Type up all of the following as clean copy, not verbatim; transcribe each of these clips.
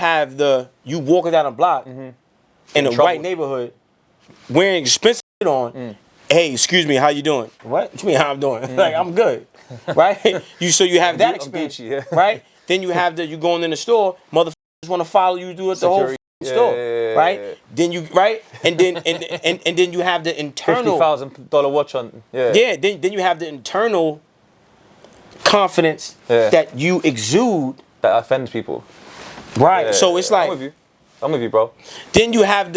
have you walking down a block in a white neighborhood wearing expensive shit on. Hey, excuse me, how you doing? What you mean how I'm doing? Like, I'm good, right? So you have that experience, right? Then you have you going in the store, motherfuckers want to follow you through the whole store, right? Then you and then you have the internal $50,000 watch on. Then you have the internal confidence that you exude that offends people, right? So it's like I'm with you, bro. Then you have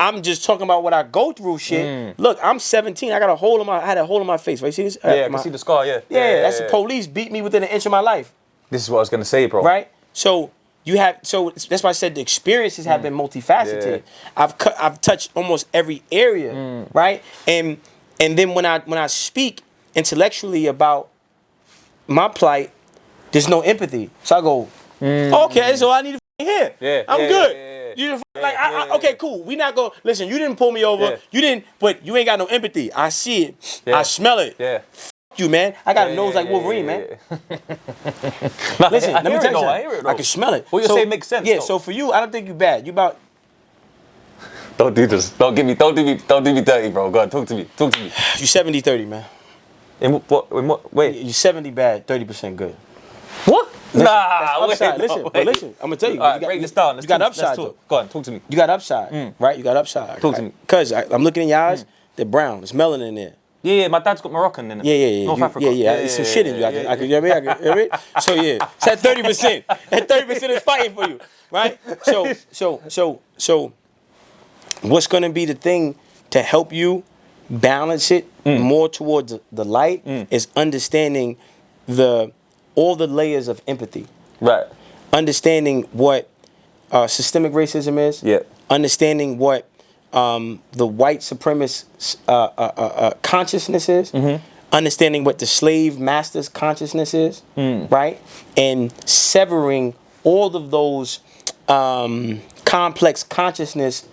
I'm just talking about what I go through shit. Look, I'm 17. I had a hole in my face. Right? See this? Yeah, I can see the scar, Yeah, that's the police beat me within an inch of my life. This is what I was going to say, bro. Right? So that's why I said the experiences have been multifaceted. I've touched almost every area, right? And then when I speak intellectually about my plight, there's no empathy. So I go, okay, so I need to hear. I'm good. You okay, cool. We not gonna listen. You didn't pull me over. You didn't, but you ain't got no empathy. I see it. I smell it. F you, man. I got a nose like Wolverine, man. Listen, let me tell you something. I can smell it. What you say makes sense. Yeah. So for you, I don't think you bad. You about. Don't do this. Don't do me dirty, bro. God, talk to me. You 70-30, man. In what? Wait. You 70 bad, 30% good. What? Listen, upside. Listen. I'm gonna tell you. Right, break this down. You got upside. Though. Go on, talk to me. You got upside, right? You got upside. Talk to me. Cause I'm looking in your eyes. They're brown. There's melanin in there. Yeah. My dad's got Moroccan in it. Yeah. North Africa. Yeah. Some shit in you. I can. You know what I mean? So yeah. It's that 30%. That 30% is fighting for you, right? So, what's gonna be the thing to help you balance it more towards the light is understanding all the layers of empathy. Right. Understanding what systemic racism is. Yeah. Understanding what the white supremacist consciousness is. Understanding what the slave master's consciousness is. Right. And severing all of those complex consciousnesses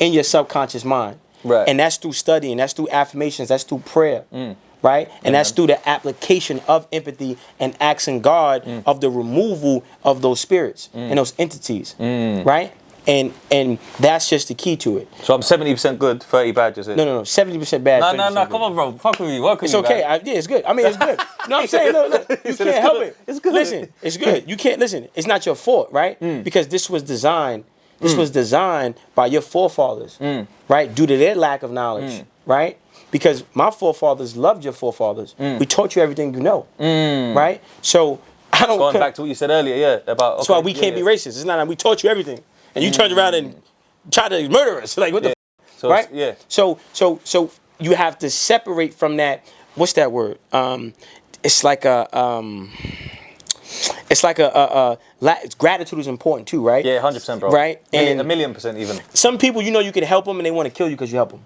in your subconscious mind. Right. And that's through studying. That's through affirmations. That's through prayer. Right? And that's through the application of empathy and asking God of the removal of those spirits and those entities. Right? And that's just the key to it. So I'm 70% good, 30 bad, just it? No, 70% bad. No, come on, bro. Fuck with me. Welcome. It's okay. Yeah, it's good. I mean, it's good. You know what I'm saying? Look, you can't help it. It's good. Listen, it's good. You can't listen. It's not your fault, right? Because this was designed. This was designed by your forefathers, right? Due to their lack of knowledge, right? Because my forefathers loved your forefathers. We taught you everything you know, right? So I don't. Going back to what you said earlier, about. That's why we can't be racist. It's not like we taught you everything, and you turned around and tried to murder us. Like what the, so right? Yeah. So you have to separate from that. What's that word? It's like gratitude is important too, right? Yeah, 100%, bro. Right? And 1,000,000% even. Some people, you can help them and they want to kill you because you help them.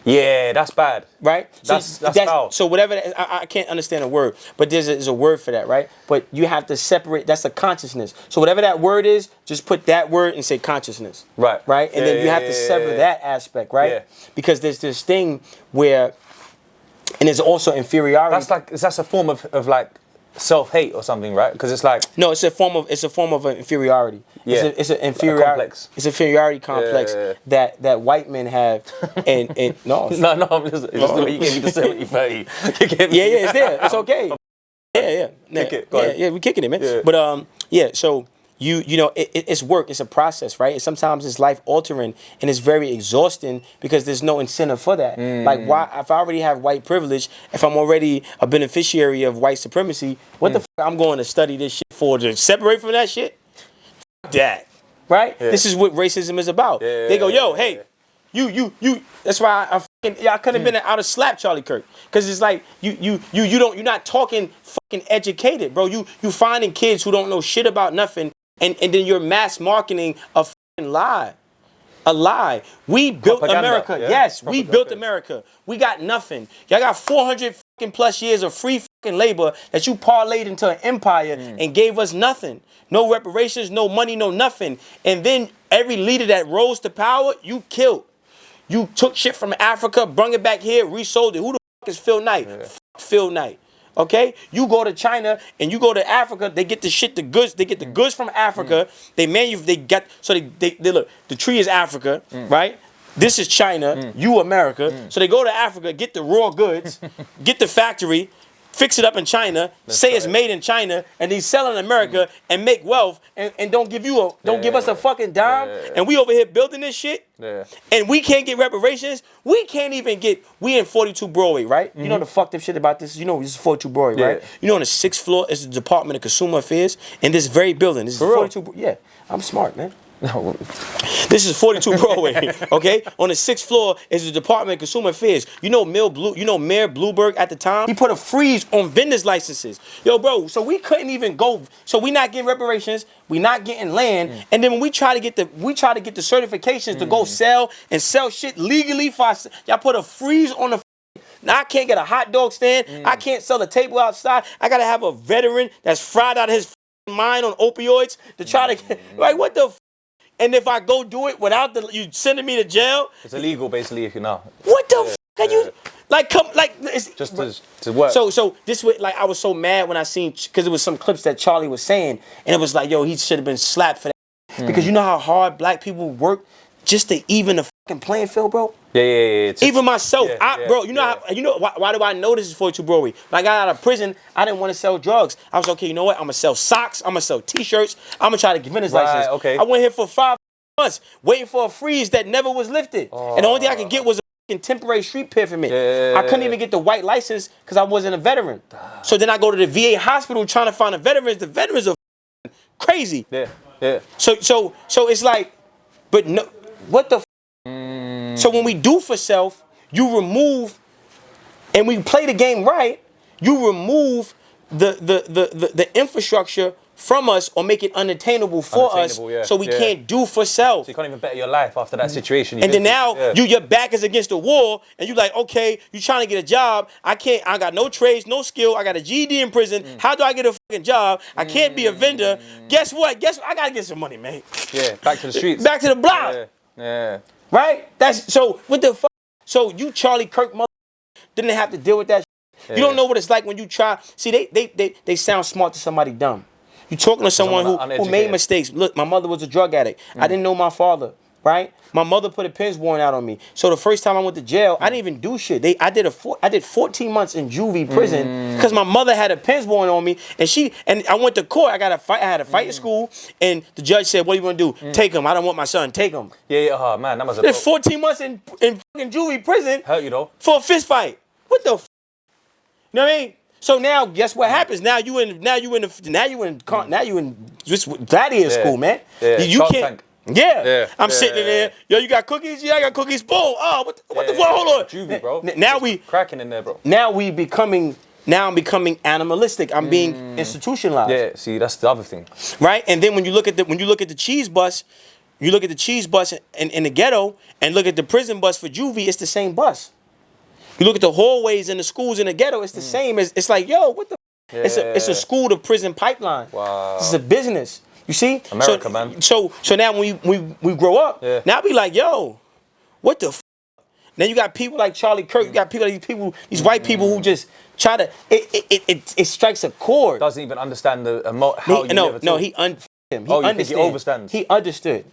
Yeah, that's bad. Right? That's foul. So whatever, I can't understand a word, but there's a word for that, right? But you have to separate, that's a consciousness. So whatever that word is, just put that word and say consciousness. Right. Right? And then you have to sever that aspect, right? Yeah. Because there's this thing where, and there's also inferiority. That's a form of like self-hate or something, right? Because it's like no, it's a form of inferiority. Yeah, it's an inferiority complex. It's an inferiority complex that white men have, and no, I'm just the way you gave me the 70-30. It's there. It's okay. Yeah. Kick it. Yeah, we're kicking it, man. Yeah. But so you know, it's work. It's a process, right? And sometimes it's life altering and it's very exhausting because there's no incentive for that. Like, why? If I already have white privilege, if I'm already a beneficiary of white supremacy, what the fuck I'm going to study this shit for, to separate from that shit? Fuck that, right? Yeah. This is what racism is about. Yeah, they go, yo, hey, you. That's why I couldn't have been out of slap Charlie Kirk, because it's like you're not talking fucking educated, bro. You finding kids who don't know shit about nothing. And then you're mass marketing a fucking lie. A lie. We built America. Yeah? Yes, we built America. We got nothing. Y'all got 400 fucking plus years of free fucking labor that you parlayed into an empire and gave us nothing. No reparations, no money, no nothing. And then every leader that rose to power, you killed. You took shit from Africa, brung it back here, resold it. Who the fuck is Phil Knight? Fuck Phil Knight. Okay, you go to China and you go to Africa, they get the goods. They get the goods from Africa. They they look. The tree is Africa, right? This is China. You America. So they go to Africa, get the raw goods, get the factory, fix it up in China, say it's made in China, and then sell in America and make wealth and don't give us a fucking dime. And we over here building this shit. And we can't get reparations. We can't even we in 42 Broadway, right? You know the fucked up shit about this? You know this is 42 Broadway, right? You know on the 6th floor is the Department of Consumer Affairs in this very building. This is 42. Yeah, I'm smart, man. No. This is 42 Broadway, okay? On the 6th floor is the Department of Consumer Affairs. You know Mayor Bloomberg at the time? He put a freeze on vendors' licenses. Yo, bro, so we couldn't even go. So we not getting reparations, we not getting land, and then when we try to get the certifications to go sell shit legally, y'all put a freeze on the. Now I can't get a hot dog stand. I can't sell a table outside. I gotta have a veteran that's fried out of his mind on opioids to try to get, like, what the. And if I go do it without you sending me to jail, it's illegal basically if you know. What the are you it's just to work. So this way, like, I was so mad when I seen, because it was some clips that Charlie was saying, and it was like, yo, he should have been slapped for that. Because you know how hard black people work just to even the fucking playing field, bro. Yeah. Even myself, bro. You know why do I know this is 42 Broadway? When I got out of prison, I didn't want to sell drugs. I was okay. You know what? I'm gonna sell socks. I'm gonna sell T-shirts. I'm gonna try to get vendor's license. Okay. I went here for 5 months waiting for a freeze that never was lifted, and the only thing I could get was a fucking temporary street permit. I couldn't even get the white license because I wasn't a veteran. So then I go to the VA hospital trying to find the veterans. The veterans are crazy. Yeah. So it's like, but no, what the. So when we do for self, you remove, and we play the game right, you remove the infrastructure from us or make it unattainable for us, so we can't do for self. So you can't even better your life after that situation. And then now your back is against the wall, and you like, okay, you trying to get a job. I got no trades, no skill. I got a GED in prison. How do I get a fucking job? I can't be a vendor. Guess what? I gotta get some money, man. Yeah, back to the streets. Back to the block. Yeah. Right? That's so. What the fuck? So you Charlie Kirk mother didn't have to deal with that. You don't know what it's like when you try. See, they sound smart to somebody dumb. You talking to someone who made mistakes. Look, my mother was a drug addict. I didn't know my father. Right? My mother put a pins warrant out on me. So the first time I went to jail, I didn't even do shit. I did 14 months in juvie prison because my mother had a pins warrant on me, and I went to court. I had a fight at school, and the judge said, "What are you gonna do? Take him. I don't want my son. Take him." Yeah. Oh man, that was There's 14 months in fucking juvie prison. Hurt you though. For a fist fight. What the? You know what I mean? So now, guess what happens? Now you in just gladiator school, man. Yeah. You can't. Yeah. I'm sitting in there. Yo, you got cookies? Yeah, I got cookies. Boom. Oh, what the fuck? Hold on. Juvie, bro. Now we cracking in there, bro. Now I'm becoming animalistic. I'm being institutionalized. Yeah. See, that's the other thing. Right? And then when you look at the cheese bus, you look at the cheese bus in the ghetto, and look at the prison bus for juvie. It's the same bus. You look at the hallways in the schools in the ghetto. It's the same. It's like, yo, what the? It's a school to prison pipeline. Wow. It's a business. You see? America, man. So now when we grow up, now be like, yo, what the? Now you got people like Charlie Kirk. You got these white people who just try to. It strikes a chord. Doesn't even understand how you live at all. He understands. He understands. He understood.